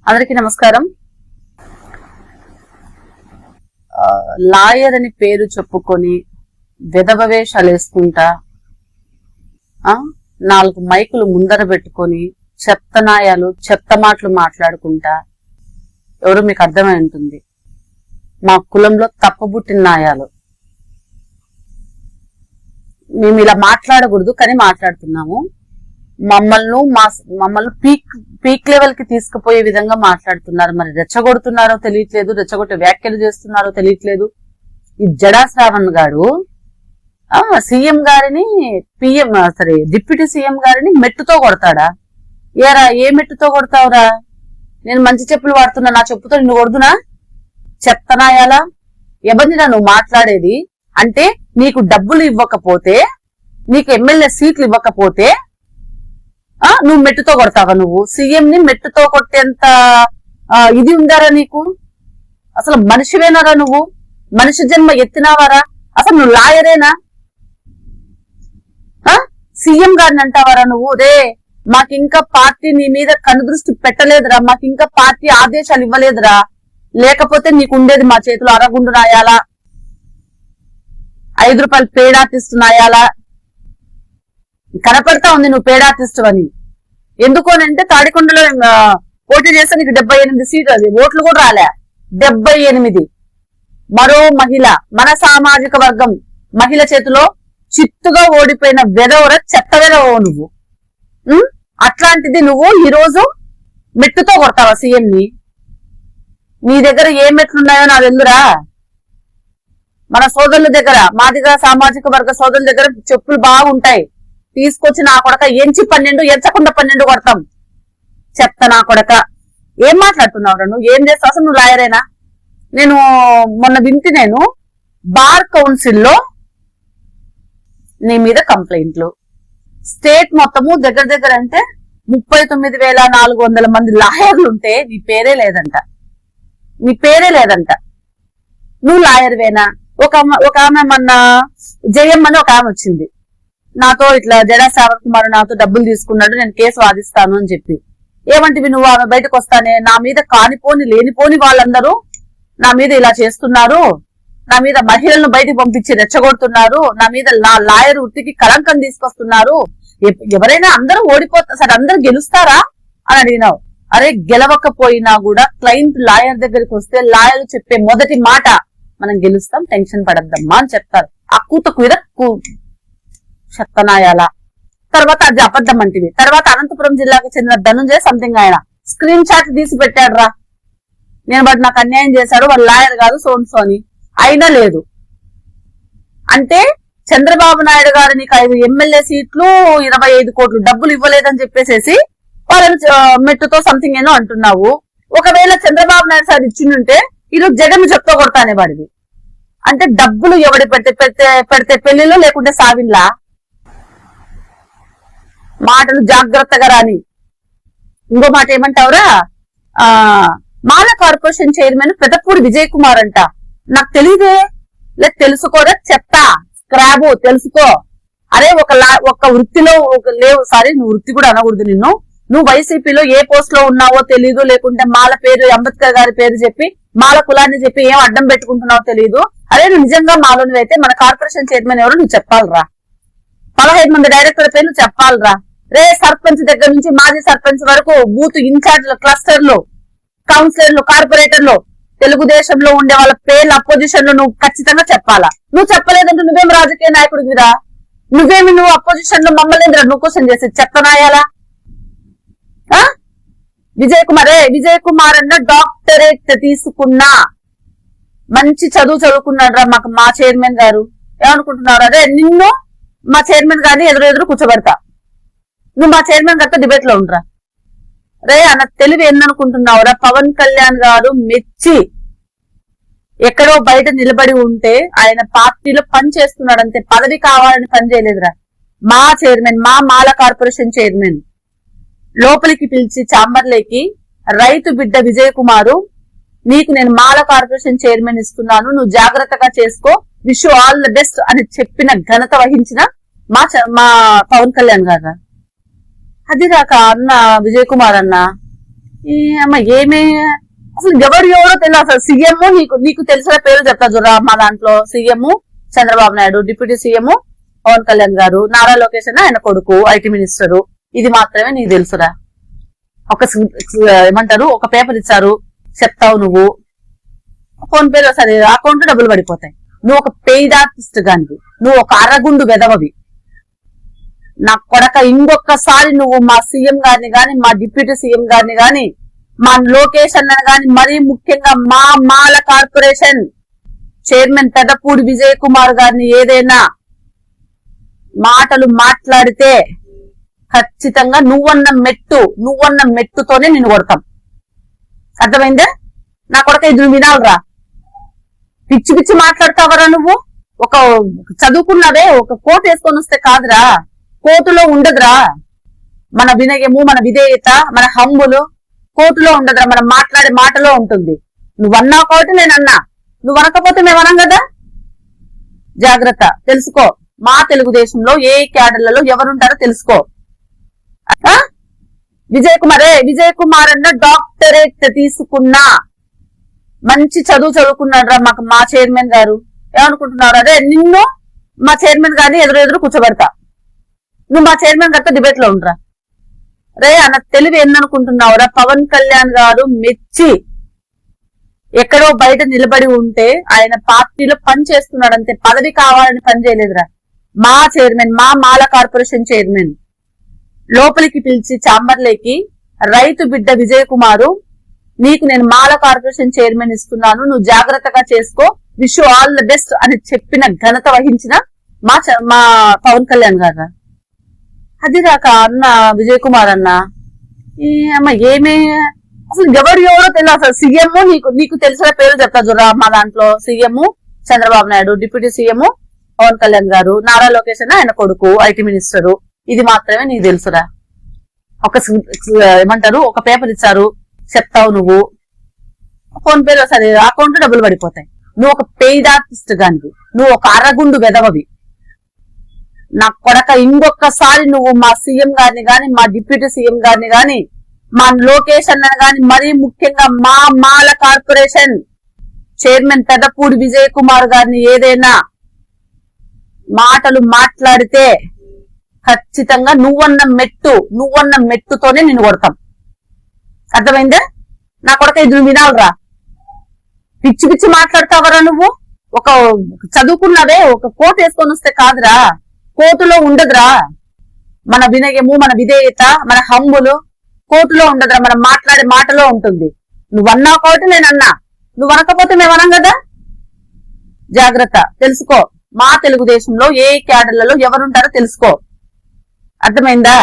అందరికీ నమస్కారం. లాయర్ అని పేరు చెప్పుకొని విధవ వేషాలు వేసుకుంటా 4 మైకులు ముందర పెట్టుకొని చెత్తనాయాలు చెత్త మాటలు మాట్లాడుకుంటా ఎవరు మీకు అర్థమై ఉంటుంది. మా కులంలో తప్పబుట్టిన నాయాలు. మేము ఇలా మాట్లాడకూడదు కానీ మాట్లాడుతున్నాము. మమ్మల్ని పీక్ లెవెల్ కి తీసుకుపోయే విధంగా మాట్లాడుతున్నారు. మరి రెచ్చగొడుతున్నారో తెలియట్లేదు, రెచ్చగొట్టే వ్యాఖ్యలు చేస్తున్నారో తెలియట్లేదు. ఈ జడా శ్రావణ్ గారు సీఎం గారిని డిప్యూటీ సీఎం గారిని మెట్టుతో కొడతాడా? ఏరా ఏ మెట్టుతో కొడతావురా? నేను మంచి చెప్పులు వాడుతున్నా, నా చెప్పుతో నిన్ను కొడుతున్నా? చెత్తనాయాలా ఎవరినిరా నువ్వు మాట్లాడేది? అంటే నీకు డబ్బులు ఇవ్వకపోతే, నీకు ఎమ్మెల్యే సీట్లు ఇవ్వకపోతే నువ్వు మెట్టుతో కొడతావా? నువ్వు సీఎం ని మెట్టుతో కొట్టేంత ఇది ఉందారా నీకు? అసలు మనిషివేనారా నువ్వు? మనిషి జన్మ ఎత్తినావారా? అసలు నువ్వు లాయరేనా? సీఎం గారిని అంటావారా నువ్వు? రే మాకింకా పార్టీ నీ మీద కనుదృష్టి పెట్టలేదురా, మాకింకా పార్టీ ఆదేశాలు ఇవ్వలేదురా, లేకపోతే నీకు ఉండేది మా చేతిలో అరగుండు నాయాలా, 5 రూపాయలు పేడాతిస్తున్నాయాలా? కనపడతా ఉంది నువ్వు పేడాతిస్తు అని. ఎందుకు అంటే తాడికొండలో పోటీ చేస్తే నీకు 78 సీట్లు, అది ఓట్లు కూడా రాలే. 78. మరో మహిళ, మన సామాజిక వర్గం మహిళ చేతిలో చిత్తుగా ఓడిపోయిన వెదవర చెత్త వెదవ నువ్వు. అట్లాంటిది నువ్వు ఈ రోజు మెట్టుతో కొడతావా సీఎం ని? నీ దగ్గర ఏ మెట్లున్నాయో నాకు తెలుదురా. మన సోదరుల దగ్గర, మాదిగా సామాజిక వర్గ సోదరుల దగ్గర చెప్పులు బాగుంటాయి. తీసుకొచ్చి నా కొడక ఎంచి 12 ఎంచకుండా 12 కొడతాం. చెత్త నా కొడక. ఏం మాట్లాడుతున్నావు నువ్వు? ఏం చేస్తావు అసలు? నువ్వు లాయరేనా? నేను మొన్న వింటి, నేను బార్ కౌన్సిల్ లో నీ మీద కంప్లైంట్లు, స్టేట్ మొత్తము దగ్గర అంటే 39,400 మంది లాయర్లు ఉంటే నీ పేరే లేదంట. నీ పేరే లేదంట. నువ్వు లాయర్వేనా? ఒక ఆమె మొన్న జయమ్మ అని ఒక ఆమె వచ్చింది నాతో, ఇట్లా జడా శ్రావణ్ కుమార్ నాతో డబ్బులు తీసుకున్నాడు, నేను కేసు వాదిస్తాను అని చెప్పి. ఏమంటివి నువ్వు? ఆమె బయటకు వస్తానే నా మీద కానిపోని లేనిపోని వాళ్ళందరూ నా మీద ఇలా చేస్తున్నారు, నా మీద మహిళలను బయటకు పంపించి రెచ్చగొడుతున్నారు, నా మీద నా లాయర్ వృత్తికి కళంకం తీసుకొస్తున్నారు, ఎవరైనా అందరూ ఓడిపోతారు సరే, అందరూ గెలుస్తారా అని అడిగినావు. అరే గెలవకపోయినా కూడా క్లయింట్ లాయర్ దగ్గరికి వస్తే లాయర్ చెప్పే మొదటి మాట, మనం గెలుస్తాం, టెన్షన్ పడద్దమ్మా అని చెప్తారు. ఆ కూతకు మీద చెత్తనాయాల. తర్వాత అది అబద్ధం అంటివి. తర్వాత అనంతపురం జిల్లాకు చెందిన ధనుంజయ సంథింగ్ ఆయన స్క్రీన్ షాట్ తీసి పెట్టాడు రా, నేను వాడు నాకు అన్యాయం చేశాడు, వాడు లాయర్ కాదు సోన్సో అని. అయినా లేదు అంటే చంద్రబాబు నాయుడు గారు నీకు 5 ఎమ్మెల్యే సీట్లు 25 కోట్లు డబ్బులు ఇవ్వలేదని చెప్పేసేసి వాళ్ళని మెట్టుతో సంథింగ్ ఏనో అంటున్నావు. ఒకవేళ చంద్రబాబు నాయుడు సార్ ఇచ్చిండుంటే ఈరోజు జగన్ చెప్తా కొడతానే వాడివి. అంటే డబ్బులు ఎవడి పెడితే పెళ్లిలో లేకుంటే సావిన్లా? మాటలు జాగ్రత్తగా రాని. ఇంకో మాట ఏమంటావురా? మాల కార్పొరేషన్ చైర్మన్ పెదపూడి విజయ్ కుమార్ అంట. నాకు తెలియదే. లేదు తెలుసుకోరా చెప్తా, స్క్రాబ్ తెలుసుకో. అరే ఒక వృత్తిలో లేవు, సారీ నువ్వు వృత్తి కూడా అనకూడదు నిన్ను. నువ్వు వైసీపీలో ఏ పోస్ట్ లో ఉన్నావో తెలీదు, లేకుంటే మాల పేరు అంబేద్కర్ గారి పేరు చెప్పి మాల కులాన్ని చెప్పి ఏం అడ్డం పెట్టుకుంటున్నావో తెలీదు. అరే నువ్వు నిజంగా మాలోనివి అయితే మన కార్పొరేషన్ చైర్మన్ ఎవరో నువ్వు చెప్పాలరా. 15 మంది డైరెక్టర్ పేర్లు చెప్పాలరా. రే సర్పంచ్ దగ్గర నుంచి మాజీ సర్పంచ్ వరకు, బూత్ ఇన్ఛార్జ్లు, క్లస్టర్లు, కౌన్సిలర్లు, కార్పొరేటర్లు, తెలుగుదేశంలో ఉండే వాళ్ళ పేర్లు అపోజిషన్ లో నువ్వు ఖచ్చితంగా చెప్పాలా. నువ్వు చెప్పలేదంటే నువ్వేం రాజకీయ నాయకుడివిరా? నువ్వేమి నువ్వు అపోజిషన్ లో మమ్మల్ని నువ్వు క్వశ్చన్ చేసి చెత్తనాయాలా? విజయ్ కుమార్ అన్న డాక్టరేట్ తీసుకున్నా, మంచి చదువుకున్నాడు రా. మా చైర్మన్ గారు ఏమనుకుంటున్నారు? అదే నిన్ను మా చైర్మన్ గారిని ఎదురు కూర్చోబెడతా, నువ్వు మా చైర్మన్ గారితో డిబేట్ లో ఉండరా. రే అన్న తెలివి ఏందనుకుంటున్నావురా? పవన్ కళ్యాణ్ గారు మెచ్చి ఎక్కడో బయట నిలబడి ఉంటే ఆయన పార్టీలో పని చేస్తున్నాడంతే, పదవి కావాలని పని చేయలేదురా. మా చైర్మన్, మా మాల కార్పొరేషన్ చైర్మన్ లోపలికి పిలిచి చాంబర్లేకి, రైతు బిడ్డ విజయ్ కుమారు నీకు నేను మాల కార్పొరేషన్ చైర్మన్ ఇస్తున్నాను, నువ్వు జాగ్రత్తగా చేసుకో, wish you all the best అని చెప్పిన ఘనత వహించిన మా పవన్ కళ్యాణ్ గారు. అది రాక అన్న విజయ్ కుమార్ అన్న ఈ అమ్మ ఏమే అసలు ఎవరో తెలియదు. అసలు సీఎం నీకు తెలిసిన పేరు చెప్తా చూడరా. మా దాంట్లో CM Chandrababu Naidu, deputy CM Pawan Kalyan గారు, నారా లోకేష్ ఆయన కొడుకు ఐటీ మినిస్టర్. ఇది మాత్రమే నీకు తెలుసురా. ఏమంటారు, ఒక పేపర్ ఇచ్చారు చెప్తావు నువ్వు, ఫోన్ పేలో సరే అకౌంట్ డబ్బులు పడిపోతాయి. నువ్వు ఒక పెయిడ్ ఆర్టిస్ట్ గాని, నువ్వు ఒక అరగుండు వెదవవి. నా కొడక ఇంకొకసారి నువ్వు మా సీఎం గారిని గాని, మా డిప్యూటీ సీఎం గారిని గాని, మా లోకేష్ అన్నని గాని, మరీ ముఖ్యంగా మా మాల కార్పొరేషన్ చైర్మన్ పెదపూడి విజయ్ కుమార్ గారిని ఏదైనా మాటలు మాట్లాడితే ఖచ్చితంగా నువ్వన్న మెట్టుతోనే నిన్ను కొడతాం. అర్థమైందే? నా కొడక ఇది నువ్వు వినాలరా. పిచ్చి పిచ్చి మాట్లాడతావరా నువ్వు. ఒక చదువుకున్నవే, ఒక కోట్ వేసుకొని వస్తే కాదురా, కోర్టులో ఉండదురా మన వినయము, మన విధేయత, మన హంబులు. కోర్టులో ఉండదురా, మనం మాట్లాడే మాటలో ఉంటుంది. నువ్వన్నా కాబట్టి నేనన్నా, నువ్వు అనకపోతే మేమన్నాం కదా. జాగ్రత్త, తెలుసుకో. మా తెలుగుదేశంలో ఏ క్యాడర్లలో ఎవరుంటారో తెలుసుకో. విజయ్ కుమార్ అన్న డాక్టరేట్ తీసుకున్నా, మంచి చదువు చదువుకున్నాడు రా మా చైర్మన్ గారు. ఏమనుకుంటున్నారు? అదే నిన్ను మా చైర్మన్ గారిని ఎదురు కూర్చోబెడతా, నువ్వు మా చైర్మన్ గారితో డిబేట్ లో ఉండరా. రే అన్న తెలివి ఏందనుకుంటున్నావురా? పవన్ కళ్యాణ్ గారు మెచ్చి ఎక్కడో బయట నిలబడి ఉంటే ఆయన పార్టీలో పని చేస్తున్నాడంతే, పదవి కావాలని పని చేయలేదురా. మా చైర్మన్, మా మాల కార్పొరేషన్ చైర్మన్ లోపలికి పిలిచి చాంబర్లేకి, రైతు బిడ్డ విజయ్ కుమారు, నీకు నేను మాల కార్పొరేషన్ చైర్మన్ ఇస్తున్నాను, నువ్వు జాగ్రత్తగా చేసుకో, విష్ ఆల్ ద బెస్ట్ అని చెప్పిన ఘనత వహించిన మా పవన్ కళ్యాణ్ గారు. అది రాక అన్న విజయ్ కుమార్ అన్న ఈ అమ్మ ఏమే అసలు ఎవరో తెలియదు. అసలు సీఎం నీకు తెలిసిన పేరు చెప్తా చూడరా. మా దాంట్లో CM Chandrababu Naidu, deputy CM Pawan Kalyan గారు, నారా లోకేష్ ఆయన కొడుకు ఐటీ మినిస్టర్. ఇది మాత్రమే నీకు తెలుసురా. ఏమంటారు, ఒక పేపర్ ఇచ్చారు చెప్తావు నువ్వు, ఫోన్ పేలో సరే అకౌంట్ డబ్బులు పడిపోతాయి. నువ్వు ఒక పెయిడ్ ఆర్టిస్ట్ గాని, నువ్వు ఒక అరగుండు వెదవవి. నా కొడక ఇంకొకసారి నువ్వు మా సీఎం గారిని గాని, మా డిప్యూటీ సీఎం గారిని గాని, మా లోకేష్ అన్నని గాని, మరీ ముఖ్యంగా మా మాల కార్పొరేషన్ చైర్మన్ పెదపూడి విజయ్ కుమార్ గారిని ఏదైనా మాటలు మాట్లాడితే ఖచ్చితంగా నువ్వన్న మెట్టుతోనే నిన్ను కొడతాం. అర్థమైందే? నా కొడక ఇది నువ్వు వినాలరా. పిచ్చి పిచ్చి మాట్లాడతావరా నువ్వు. ఒక చదువుకున్నవే, ఒక కోట్ వేసుకొని వస్తే కాదురా, కోర్టులో ఉండదురా మన వినయము, మన విధేయత, మన హంబులు. కోర్టులో ఉండదురా, మనం మాట్లాడే మాటలో ఉంటుంది. నువ్వన్నా కాబట్టి నేనన్నా, నువ్వు అనకపోతే మేమన్నాం కదా. జాగ్రత్త, తెలుసుకో. మా తెలుగుదేశంలో ఏ క్యాడర్లలో ఎవరుంటారో తెలుసుకో. అర్థమైందా?